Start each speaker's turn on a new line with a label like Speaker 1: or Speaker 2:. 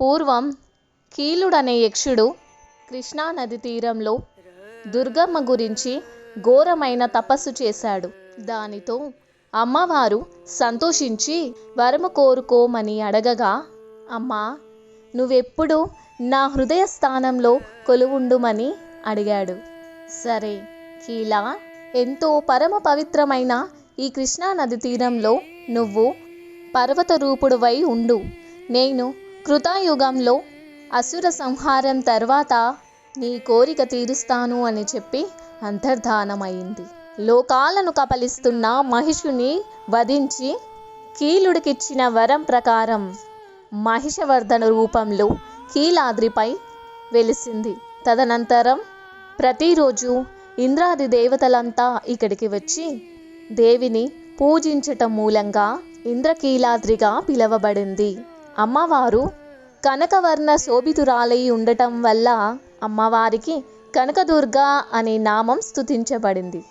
Speaker 1: పూర్వం కీలుడనే యక్షుడు కృష్ణానది తీరంలో దుర్గమ్మ గురించి ఘోరమైన తపస్సు చేశాడు. దానితో అమ్మవారు సంతోషించి వరము కోరుకోమని అడగగా, అమ్మా, నువ్వెప్పుడు నా హృదయ స్థానంలో కొలువుండుమని అడిగాడు. సరే కీలా, ఎంతో పరమ పవిత్రమైన ఈ కృష్ణానది తీరంలో నువ్వు పర్వత రూపుడువై ఉండు. నేను కృతాయుగంలో అసుర సంహారం తర్వాత నీ కోరిక తీరుస్తాను అని చెప్పి అంతర్ధానమైంది. లోకాలను కపలిస్తున్న మహిషుని వధించి కీలుడికిచ్చిన వరం ప్రకారం మహిషవర్ధన రూపంలో కీలాద్రిపై వెలిసింది. తదనంతరం ప్రతిరోజు ఇంద్రాది దేవతలంతా ఇక్కడికి వచ్చి దేవిని పూజించటం మూలంగా ఇంద్రకీలాద్రిగా పిలువబడింది. అమ్మవారు కనకవర్ణ శోభితురాలై ఉండటం వల్ల అమ్మవారికి కనకదుర్గ అనే నామం స్తుతించబడింది.